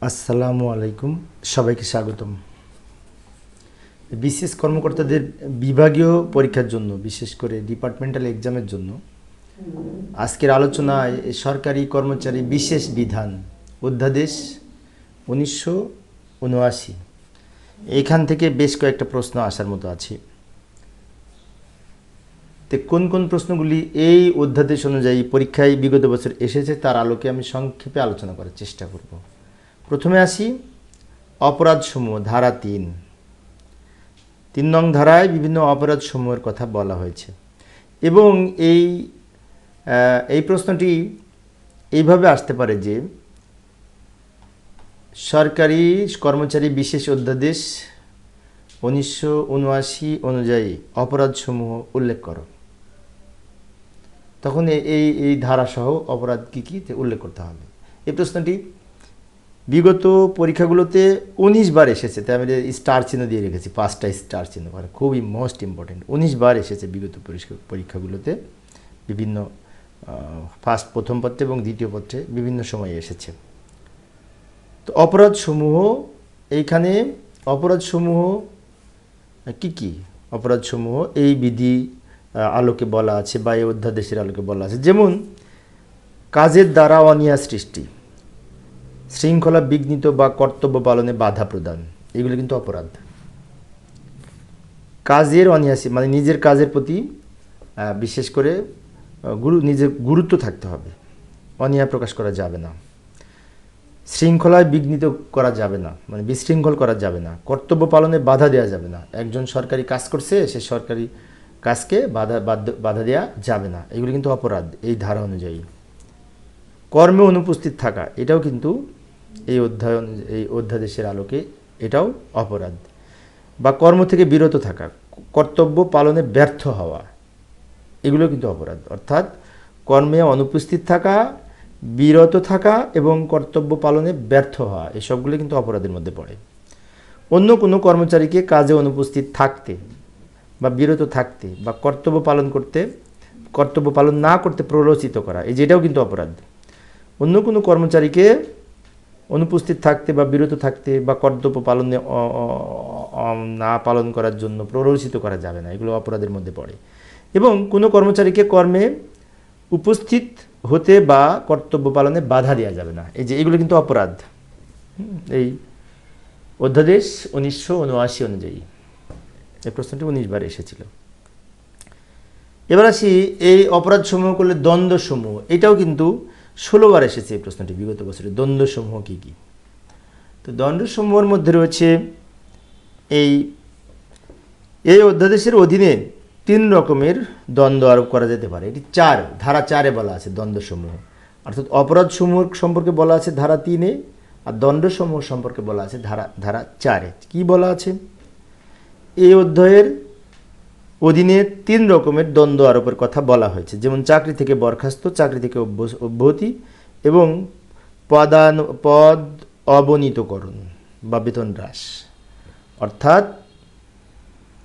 আসসালামু আলাইকুম, সবাইকে স্বাগতম। বিশেষ কর্মকর্তাদের বিভাগীয় পরীক্ষার জন্য, বিশেষ করে ডিপার্টমেন্টাল এক্সামের জন্য আজকের আলোচনায় সরকারি কর্মচারী বিশেষ বিধান অধ্যাদেশ 1979 এখান থেকে বেশ কয়েকটা প্রশ্ন আসার মতো আছে। তো কোন কোন প্রশ্নগুলি এই অধ্যাদেশ অনুযায়ী পরীক্ষায় বিগত বছর এসেছে তার আলোকে আমি সংক্ষেপে আলোচনা করার চেষ্টা করব। প্রথমে আসি অপরাধসমূহ, ধারা 3 নং ধারায় বিভিন্ন অপরাধসমূহের কথা বলা হয়েছে এবং এই প্রশ্নটি এইভাবে আসতে পারে যে সরকারি কর্মচারী বিশেষ অধ্যাদেশ 1979 অনুযায়ী অপরাধসমূহ উল্লেখ করো। তখন এই ধারাসহ অপরাধ কী কী উল্লেখ করতে হবে। এই প্রশ্নটি বিগত পরীক্ষাগুলোতে 19 বার এসেছে, তাই আমি স্টার চিহ্ন দিয়ে রেখেছি, 5টা স্টার চিহ্ন, মানে খুবই মোস্ট ইম্পর্টেন্ট। 19 বার এসেছে বিগত পরীক্ষাগুলোতে, বিভিন্ন প্রথম পত্রে এবং দ্বিতীয় পত্রে বিভিন্ন সময়ে এসেছে। তো অপরাধসমূহ, এইখানে অপরাধসমূহ কি কি অপরাধসমূহ এই বিধি আলোকে বলা আছে বা এই অধ্যাদেশের আলোকে বলা আছে। যেমন কাজের দ্বারা অনিয়া সৃষ্টি, শৃঙ্খলা বিঘ্নিত বা কর্তব্য পালনে বাধা প্রদান, এগুলো কিন্তু অপরাধ। কাজের অনিয়াসী মানে নিজের কাজের প্রতি বিশেষ করে নিজের গুরুত্ব থাকতে হবে, অনীহা প্রকাশ করা যাবে না। শৃঙ্খলায় বিঘ্নিত করা যাবে না, মানে বিশৃঙ্খল করা যাবে না। কর্তব্য পালনে বাধা দেওয়া যাবে না, একজন সরকারি কাজ করছে, সে সরকারি কাজকে বাধা দেওয়া যাবে না, এগুলো কিন্তু অপরাধ এই ধারা অনুযায়ী। কর্মে অনুপস্থিত থাকা, এটাও কিন্তু এই অধ্যাদেশের আলোকে এটাও অপরাধ। বা কর্ম থেকে বিরত থাকা, কর্তব্য পালনে ব্যর্থ হওয়া, এগুলো কিন্তু অপরাধ। অর্থাৎ কর্মে অনুপস্থিত থাকা, বিরত থাকা এবং কর্তব্য পালনে ব্যর্থ হওয়া, এই সবগুলো কিন্তু অপরাধের মধ্যে পড়ে। অন্য কোনো কর্মচারীকে কাজে অনুপস্থিত থাকতে বা বিরত থাকতে বা কর্তব্য পালন না করতে প্ররোচিত করা, এই যেটাও কিন্তু অপরাধ। অন্য কোনো কর্মচারীকে অনুপস্থিত থাকতে বা বিরত থাকতে বা কর্তব্য পালনে না পালন করার জন্য প্ররোচিত করা যাবে না, এগুলো অপরাধের মধ্যে পড়ে। এবং কোনো কর্মচারীকে কর্মে উপস্থিত হতে বা কর্তব্য পালনে বাধা দেওয়া যাবে না, এই যে এগুলো কিন্তু অপরাধ এই অধ্যাদেশ 1979 অনুযায়ী। এই প্রশ্নটি 19 বার এসেছিল। এবার আসি এই অপরাধসমূহ করলে দ্বন্দ্বসমূহ, এটাও কিন্তু 16 বার এসেছে এই প্রশ্নটি বিগত বছরে। দ্বন্দ্বসমূহ কী কী? তো দ্বন্দ্বসমূহের মধ্যে রয়েছে এই অধ্যাদেশের অধীনে 3 রকমের দ্বন্দ্ব আরোপ করা যেতে পারে। এটি ধারা 4-এ বলা আছে দ্বন্দ্বসমূহ, অর্থাৎ অপরাধসমূহ সম্পর্কে বলা আছে ধারা 3-এ, আর দণ্ডসমূহ সম্পর্কে বলা আছে ধারা 4-এ। কি বলা আছে? এই অধ্যায়ের অধীনে 3 রকমের দ্বন্দ্ব আরোপের কথা বলা হয়েছে, যেমন চাকরি থেকে বরখাস্ত, চাকরি থেকে অব্যাহতি এবং পদ অবনীতকরণ বা বেতন হ্রাস। অর্থাৎ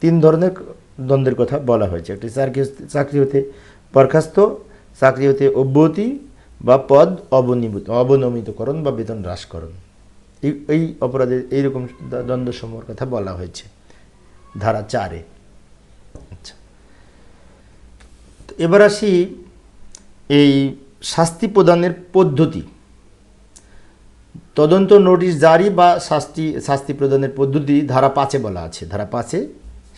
3 ধরনের দ্বন্দ্বের কথা বলা হয়েছে। একটি চাকরি হতে বরখাস্ত, চাকরি হতে অব্যাহতি বা পদ অবনমিতকরণ বা বেতন হ্রাসকরণ, এই অপরাধের এইরকম দ্বন্দ্বসমূহের কথা বলা হয়েছে ধারা 4-এ। আচ্ছা, এবার আসি এই শাস্তি প্রদানের পদ্ধতি। তদন্ত নোটিশ জারি বা শাস্তি প্রদানের পদ্ধতি ধারা 5-এ বলা আছে। ধারা 5-এ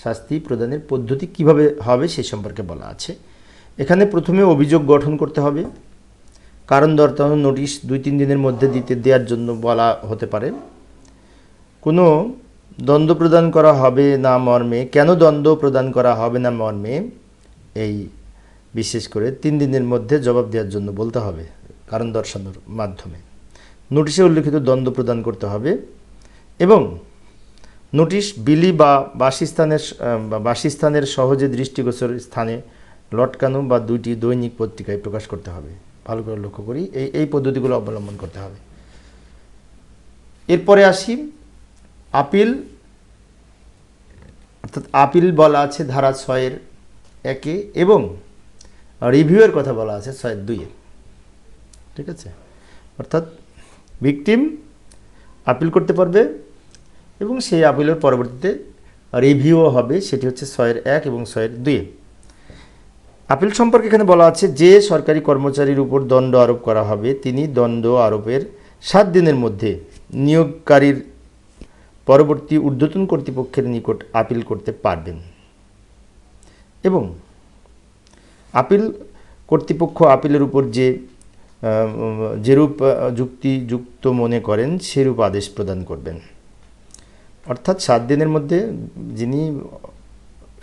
শাস্তি প্রদানের পদ্ধতি কিভাবে হবে সে সম্পর্কে বলা আছে। এখানে প্রথমে অভিযোগ গঠন করতে হবে, কারণ দর্শানো নোটিশ 2-3 দিনের মধ্যে দেওয়ার জন্য বলা হতে পারে। কোনো দ্বন্দ্ব প্রদান করা হবে না মর্মে, কেন দ্বন্দ্ব প্রদান করা হবে না মর্মে এই বিশেষ করে 3 দিনের মধ্যে জবাব দেওয়ার জন্য বলতে হবে, কারণ দর্শানোর মাধ্যমে নোটিশে উল্লিখিত দ্বন্দ্ব প্রদান করতে হবে। এবং নোটিশ বিলি বা বাসস্থানের সহজে দৃষ্টিগোচর স্থানে লটকানো বা 2টি দৈনিক পত্রিকায় প্রকাশ করতে হবে। ভালো করে লক্ষ্য করি, এই পদ্ধতিগুলো অবলম্বন করতে হবে। এরপরে আসি আপিল, অর্থাৎ আপিল বলা আছে ধারা 6-এর 1-এ এবং রিভিউয়ের কথা বলা আছে 6-এর 2-এ। ঠিক আছে, অর্থাৎ ভিকটিম আপিল করতে পারবে এবং সেই আপিলের পরবর্তীতে রিভিউও হবে, সেটি হচ্ছে 6(1) এবং 6(2)। আপিল সম্পর্কে এখানে বলা আছে, যে সরকারি কর্মচারীর উপর দণ্ড আরোপ করা হবে তিনি দণ্ড আরোপের 7 দিনের মধ্যে নিয়োগকারীর পরবর্তী ঊর্ধ্বতন কর্তৃপক্ষের নিকট আপিল করতে পারবেন এবং আপিল কর্তৃপক্ষ আপিলের উপর যেরূপ যুক্তিযুক্ত মনে করেন সেরূপ আদেশ প্রদান করবেন। অর্থাৎ 7 দিনের মধ্যে যিনি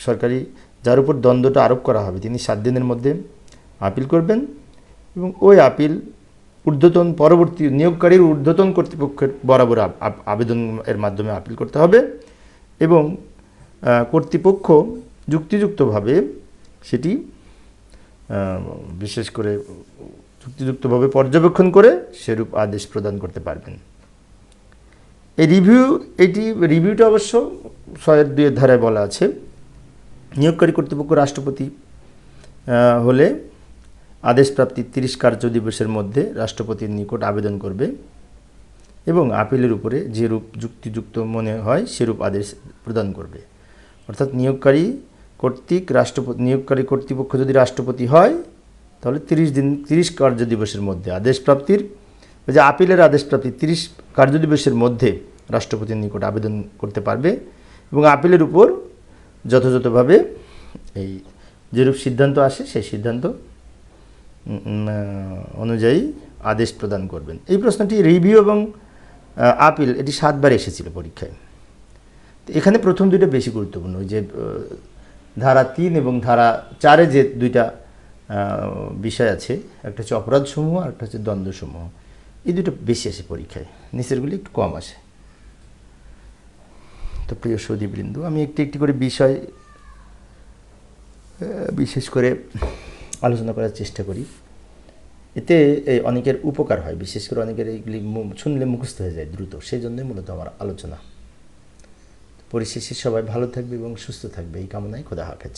সরকারি যার উপর দণ্ডটা আরোপ করা হবে তিনি 7 দিনের মধ্যে আপিল করবেন এবং ওই আপিল পরবর্তী নিয়োগকারীর ঊর্ধ্বতন কর্তৃপক্ষের বরাবর আবেদনের মাধ্যমে আপিল করতে হবে এবং কর্তৃপক্ষ যুক্তিযুক্তভাবে সেটি বিশেষ করে যুক্তিযুক্তভাবে পর্যবেক্ষণ করে সেরূপ আদেশ প্রদান করতে পারবেন। এই রিভিউটা অবশ্য 6(2) ধারায় বলা আছে, নিয়োগকারী কর্তৃপক্ষ রাষ্ট্রপতি হলে আদেশ প্রাপ্তির 30 কার্য দিবসের মধ্যে রাষ্ট্রপতির নিকট আবেদন করবে এবং আপিলের উপরে যেরূপ যুক্তিযুক্ত মনে হয় সেরূপ আদেশ প্রদান করবে। অর্থাৎ নিয়োগকারী কর্তৃপক্ষ যদি রাষ্ট্রপতি হয় তাহলে 30 কার্য দিবসের মধ্যে আদেশ প্রাপ্তির আপিলের আদেশ প্রাপ্তির 30 কার্য দিবসের মধ্যে রাষ্ট্রপতির নিকট আবেদন করতে পারবে এবং আপিলের উপর যথাযথভাবে এই যেরূপ সিদ্ধান্ত আসে সেই সিদ্ধান্ত অনুযায়ী আদেশ প্রদান করবেন। এই প্রশ্নটি রিভিউ এবং আপিল এটি 7 বার এসেছিল পরীক্ষায়। তো এখানে প্রথম দুইটা বেশি গুরুত্বপূর্ণ, ওই যে ধারা 3 এবং ধারা 4-এ যে দুইটা বিষয় আছে, একটা হচ্ছে অপরাধসমূহ আর একটা হচ্ছে দ্বন্দ্বসমূহ, এই দুটো বেশি আসে পরীক্ষায়, নিচেরগুলি একটু কম আসে। তো প্রিয় সুধীবৃন্দ, আমি একটি করে বিষয় বিশেষ করে আলোচনা করার চেষ্টা করি, এতে অনেকের উপকার হয়, বিশেষ করে অনেকের এইগুলি শুনলে মুখস্থ হয়ে যায় দ্রুত, সেই জন্যই মূলত আমার আলোচনা। পরিশেষে সবাই ভালো থাকবে এবং সুস্থ থাকবে এই কামনায় খোদা হাফেজ।